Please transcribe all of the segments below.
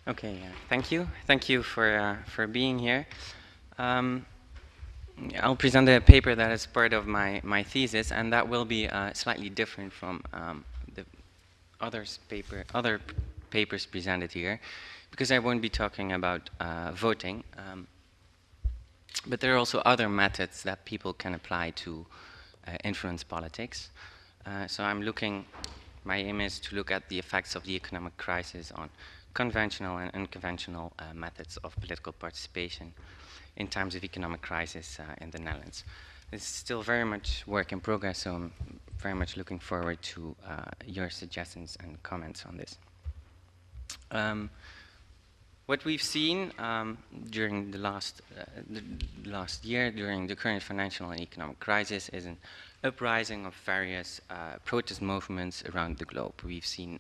Okay, thank you. Thank you for being here. Um, I'll present a paper that is part of my thesis, and that will be slightly different from the other papers presented here, because I won't be talking about voting, but there are also other methods that people can apply to influence politics. So my aim is to look at the effects of the economic crisis on conventional and unconventional methods of political participation in times of economic crisis in the Netherlands. This is still very much work in progress, so I'm very much looking forward to your suggestions and comments on this. What we've seen during the last year, during the current financial and economic crisis, is an uprising of various protest movements around the globe. We've seen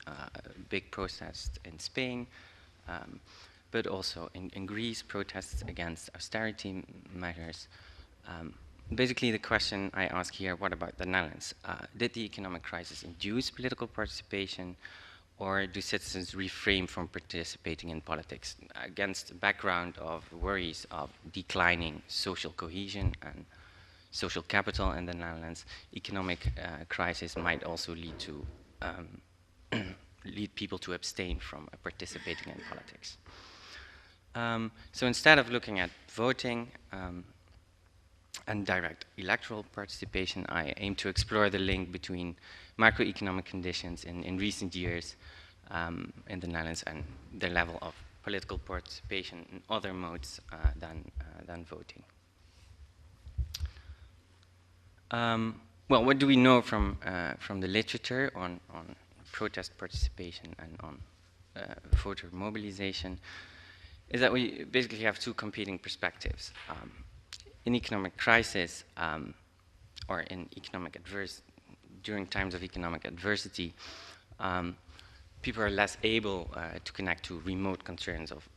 big protests in Spain, but also in Greece, protests against austerity measures. Basically, the question I ask here, what about the Netherlands? Did the economic crisis induce political participation, or do citizens refrain from participating in politics against the background of worries of declining social cohesion and social capital in the Netherlands? Economic crisis might also lead people to abstain from participating in politics. So instead of looking at voting and direct electoral participation, I aim to explore the link between macroeconomic conditions in recent years in the Netherlands and the level of political participation in other modes than voting. Well, what do we know from the literature on protest participation and on voter mobilization? Is that we basically have two competing perspectives. In economic crisis or during times of economic adversity, people are less able to connect to remote concerns of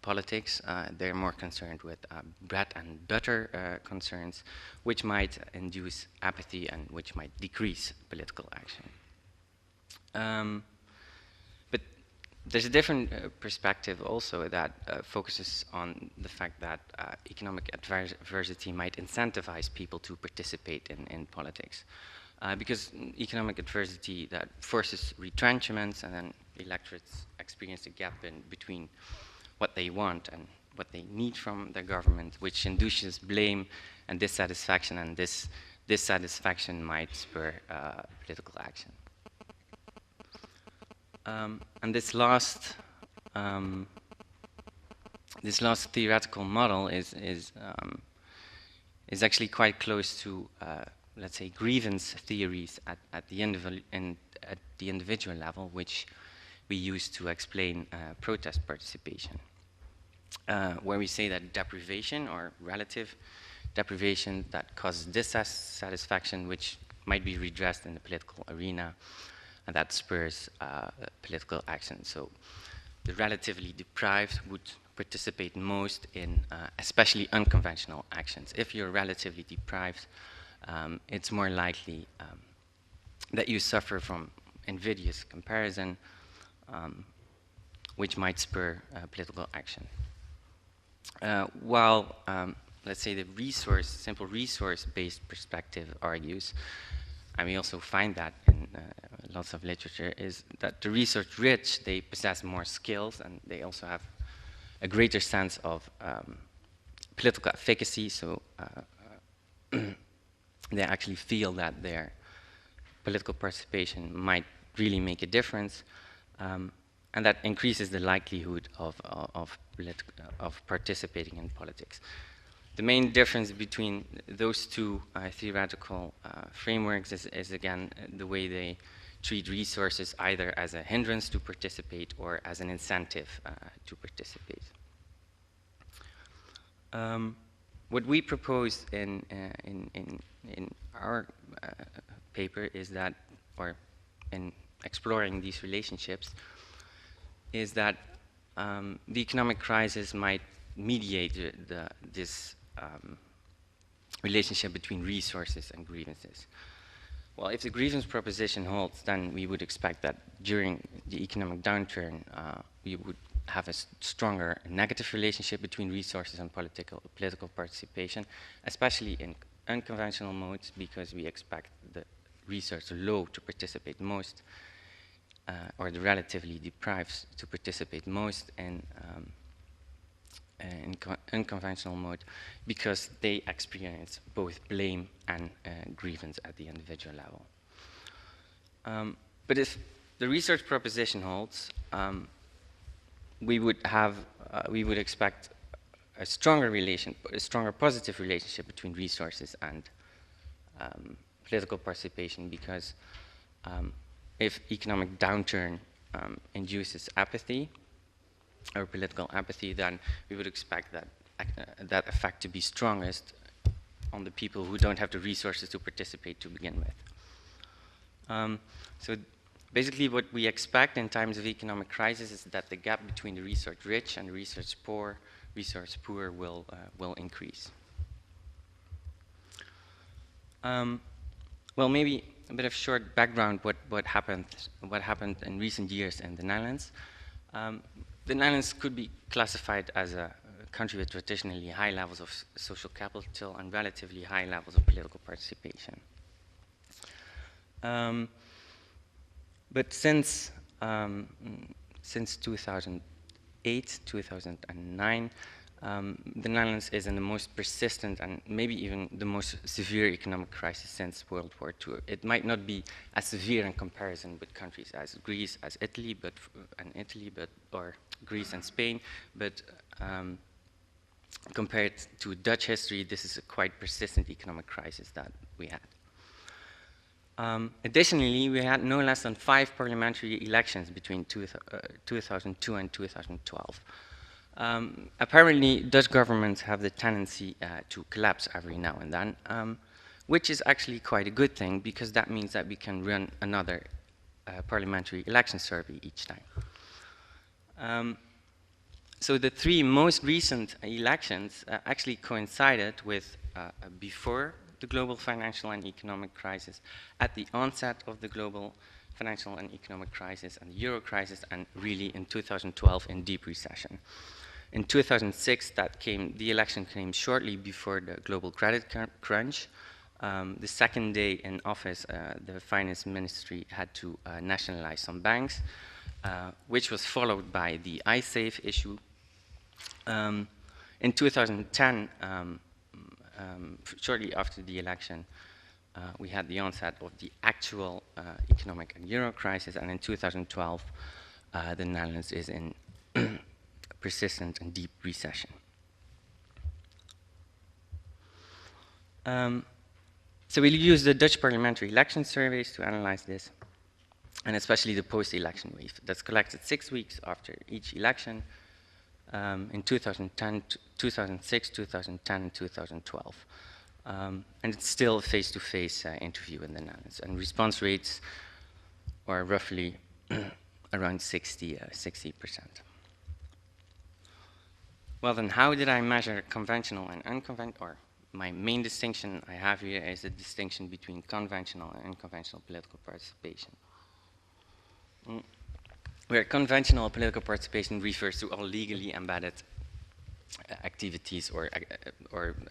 politics. They're more concerned with bread and butter concerns, which might induce apathy and which might decrease political action. But there's a different perspective also that focuses on the fact that economic adversity might incentivize people to participate in politics. Because economic adversity that forces retrenchments, and then electorates experience a gap between what they want and what they need from their government, which induces blame and dissatisfaction, and this dissatisfaction might spur political action. And this last theoretical model is actually quite close to let's say grievance theories at the individual level, which we use to explain protest participation, where we say that deprivation or relative deprivation that causes dissatisfaction, which might be redressed in the political arena, and that spurs political action. So the relatively deprived would participate most in especially unconventional actions. If you're relatively deprived, it's more likely that you suffer from invidious comparison, which might spur political action. While, let's say, the simple resource-based perspective argues, and we also find that in lots of literature, is that the resource-rich, they possess more skills, and they also have a greater sense of political efficacy, so they actually feel that their political participation might really make a difference, and that increases the likelihood of participating in politics. The main difference between those two theoretical frameworks is again the way they treat resources either as a hindrance to participate or as an incentive to participate. What we propose in our paper is that, or in exploring these relationships, is that the economic crisis might mediate this relationship between resources and grievances. Well, if the grievance proposition holds, then we would expect that during the economic downturn, we would have a stronger negative relationship between resources and political participation, especially in unconventional modes, because we expect the resource low to participate most, or the relatively deprived to participate most in unconventional mode, because they experience both blame and grievance at the individual level. But if the research proposition holds, we would expect a stronger positive relationship between resources and political participation, because if economic downturn induces apathy or political apathy, then we would expect that that effect to be strongest on the people who don't have the resources to participate to begin with. So basically what we expect in times of economic crisis is that the gap between the resource rich and the resource poor will increase. Well, maybe a bit of short background what happened in recent years in the Netherlands. The Netherlands could be classified as a country with traditionally high levels of social capital and relatively high levels of political participation. But since 2008, 2009, the Netherlands is in the most persistent and maybe even the most severe economic crisis since World War II. It might not be as severe in comparison with countries as Greece, as Italy, or Greece and Spain, but compared to Dutch history, this is a quite persistent economic crisis that we had. Additionally, we had no less than 5 parliamentary elections between 2002 and 2012. Apparently, Dutch governments have the tendency to collapse every now and then, which is actually quite a good thing, because that means that we can run another parliamentary election survey each time. So the 3 most recent elections actually coincided with before the global financial and economic crisis, at the onset of the global financial and economic crisis and the euro crisis, and really in 2012 in deep recession. In 2006, the election came shortly before the global credit crunch. The second day in office, the finance ministry had to nationalize some banks, which was followed by the iSafe issue. In 2010, shortly after the election, we had the onset of the actual economic and euro crisis, and in 2012, the Netherlands is in persistent and deep recession. So we'll use the Dutch parliamentary election surveys to analyze this, and especially the post-election wave that's collected 6 weeks after each election in 2010, 2006, 2010, and 2012. And it's still a face-to-face interview in the Netherlands, and response rates are roughly around 60%. Well, then how did I measure conventional and unconventional? Or my main distinction I have here is the distinction between conventional and unconventional political participation. Where conventional political participation refers to all legally embedded activities or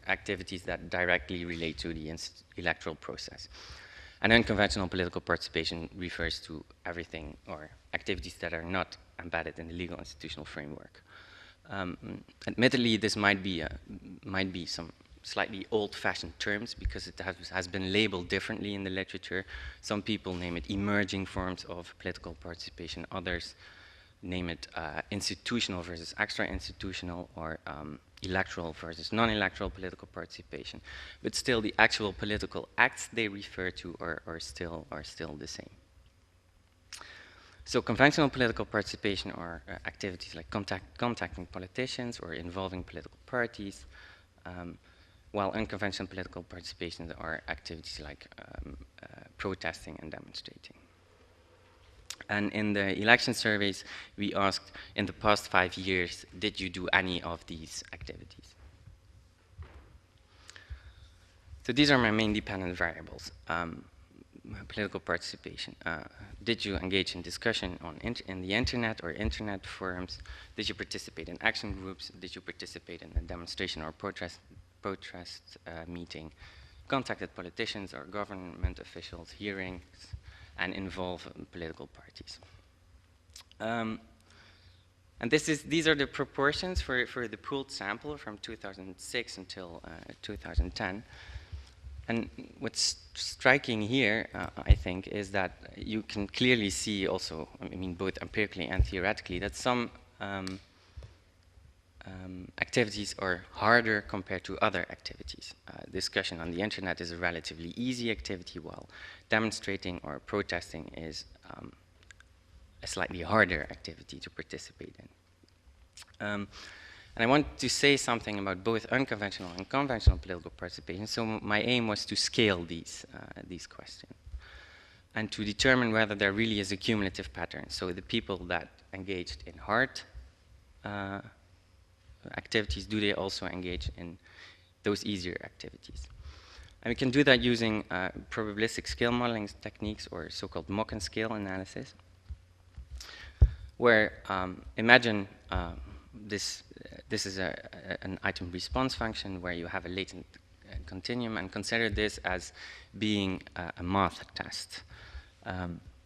activities that directly relate to the electoral process. And unconventional political participation refers to everything or activities that are not embedded in the legal institutional framework. Admittedly, this might be some slightly old-fashioned terms, because it has been labeled differently in the literature. Some people name it emerging forms of political participation. Others name it institutional versus extra-institutional, or electoral versus non-electoral political participation. But still, the actual political acts they refer to are still the same. So conventional political participation are activities like contacting politicians or involving political parties, while unconventional political participations are activities like protesting and demonstrating. And in the election surveys, we asked, in the past 5 years, did you do any of these activities? So these are my main dependent variables. political participation. Did you engage in discussion on in the internet or internet forums? Did you participate in action groups? Did you participate in a demonstration or protest meeting? Contacted politicians or government officials, hearings, and involve political parties. And these are the proportions for the pooled sample from 2006 until 2010. And what's striking here, I think, is that you can clearly see also, I mean, both empirically and theoretically, that some activities are harder compared to other activities. Discussion on the internet is a relatively easy activity, while demonstrating or protesting is a slightly harder activity to participate in. And I want to say something about both unconventional and conventional political participation. So my aim was to scale these questions and to determine whether there really is a cumulative pattern. So the people that engaged in hard activities, do they also engage in those easier activities? And we can do that using probabilistic scale modeling techniques, or so-called mock and scale analysis, where imagine this is an item response function where you have a latent continuum, and consider this as being a math test.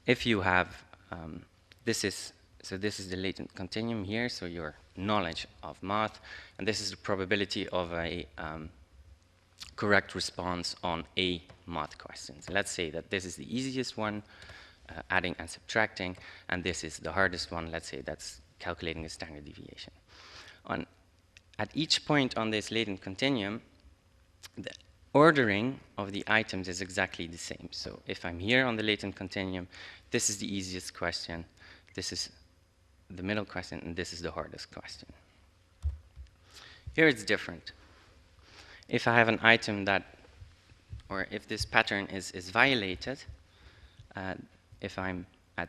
If you have, this is the latent continuum here, so your knowledge of math, and this is the probability of a correct response on a math question. So let's say that this is the easiest one, adding and subtracting, and this is the hardest one, let's say that's calculating a standard deviation. At each point on this latent continuum, the ordering of the items is exactly the same. So if I'm here on the latent continuum, this is the easiest question, this is the middle question, and this is the hardest question. Here it's different. If I have an item that, or if this pattern is violated, if I'm at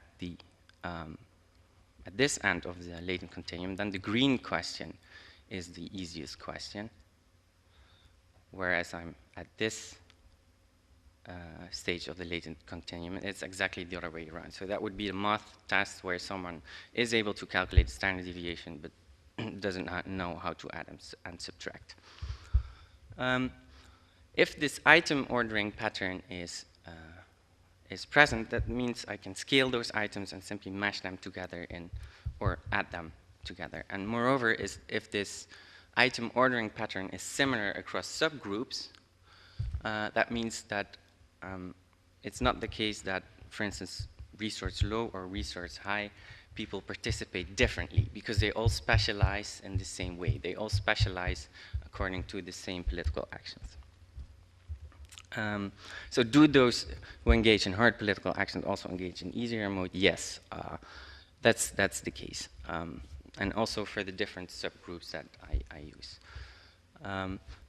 this end of the latent continuum, then the green question is the easiest question, whereas I'm at this stage of the latent continuum, it's exactly the other way around. So that would be a math test where someone is able to calculate the standard deviation, but doesn't know how to add and subtract. If this item ordering pattern is present, that means I can scale those items and simply mash them together or add them together. And moreover, if this item ordering pattern is similar across subgroups, that means that it's not the case that, for instance, resource low or resource high, people participate differently because they all specialize in the same way. They all specialize according to the same political actions. So do those who engage in hard political actions also engage in easier mode? Yes, that's the case. And also for the different subgroups that I use.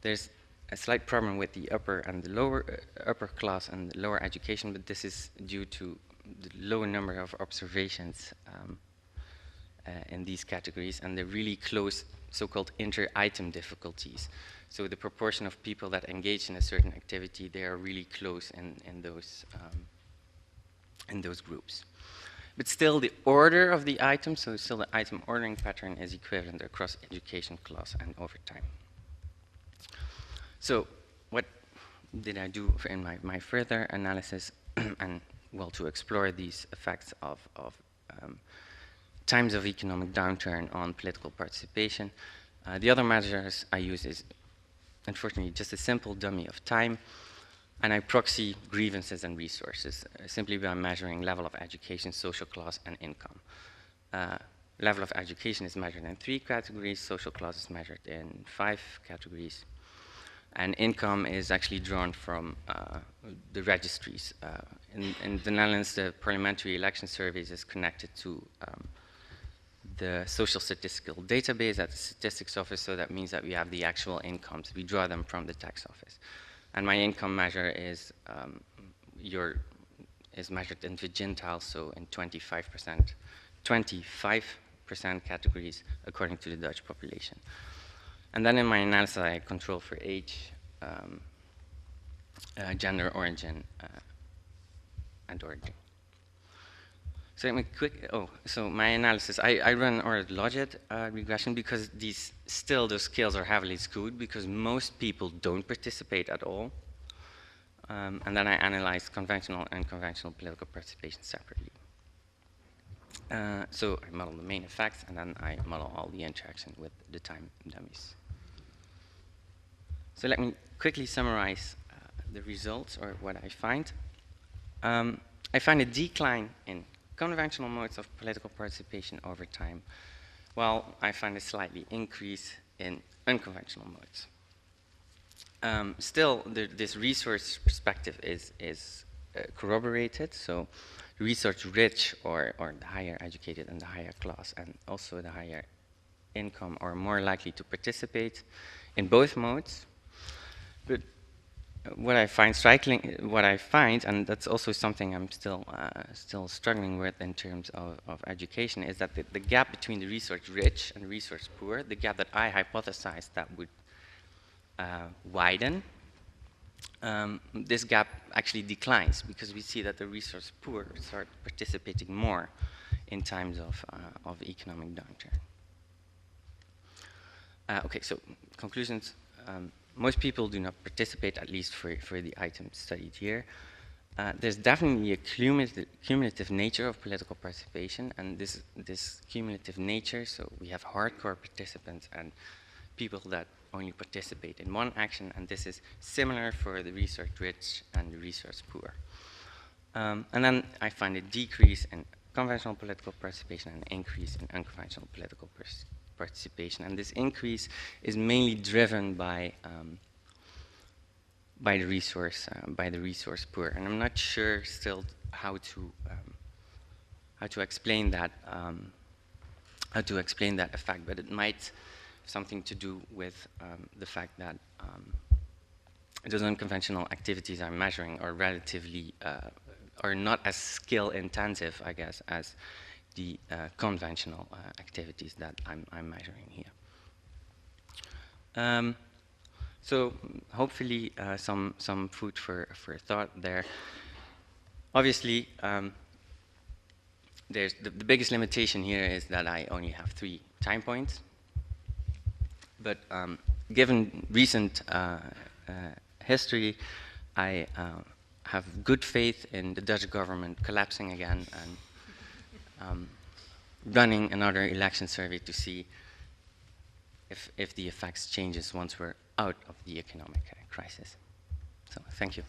There's a slight problem with the upper and the lower upper class and the lower education, but this is due to the lower number of observations in these categories and the really close so-called inter-item difficulties. So the proportion of people that engage in a certain activity, they are really close in those groups. But still, the order of the item, so still the item ordering pattern, is equivalent across education, class, and over time. So what did I do in my further analysis? And well, to explore these effects of times of economic downturn on political participation. The other measures I use is, unfortunately, just a simple dummy of time, and I proxy grievances and resources simply by measuring level of education, social class, and income. Level of education is measured in 3 categories, social class is measured in 5 categories, and income is actually drawn from the registries. In the Netherlands, the parliamentary election surveys is connected to the social statistical database at the statistics office, so that means that we have the actual incomes. We draw them from the tax office. And my income measure is measured in vigintile, so in 25% categories according to the Dutch population. And then in my analysis, I control for age, gender, origin, and origin. So let me so my analysis, I run ordered logit regression because those scales are heavily skewed because most people don't participate at all. And then I analyze conventional and unconventional political participation separately. So I model the main effects, and then I model all the interaction with the time dummies. So let me quickly summarize the results, or what I find. I find a decline in conventional modes of political participation over time, while I find a slightly increase in unconventional modes. Still, this resource perspective is corroborated, so resource-rich or the higher educated and the higher class, and also the higher income, are more likely to participate in both modes. But what I find striking, and that's also something I'm still struggling with in terms of education, is that the gap between the resource-rich and resource-poor, the gap that I hypothesized that would widen, this gap actually declines because we see that the resource poor start participating more in times of economic downturn. Okay, so conclusions. Most people do not participate, at least for the items studied here. There's definitely a cumulative nature of political participation, and this cumulative nature, so we have hardcore participants and people that only participate in one action, and this is similar for the resource-rich and the resource-poor. And then I find a decrease in conventional political participation and an increase in unconventional political participation, and this increase is mainly driven by the resource poor, and I'm not sure still how to explain that effect, but it might have something to do with the fact that those unconventional activities I'm measuring are relatively are not as skill intensive, I guess, as the conventional activities that I'm measuring here. So hopefully some food for thought there. Obviously, there's the biggest limitation here is that I only have 3 time points. But given recent history, I have good faith in the Dutch government collapsing again and running another election survey to see if the effects changes once we're out of the economic crisis. So thank you.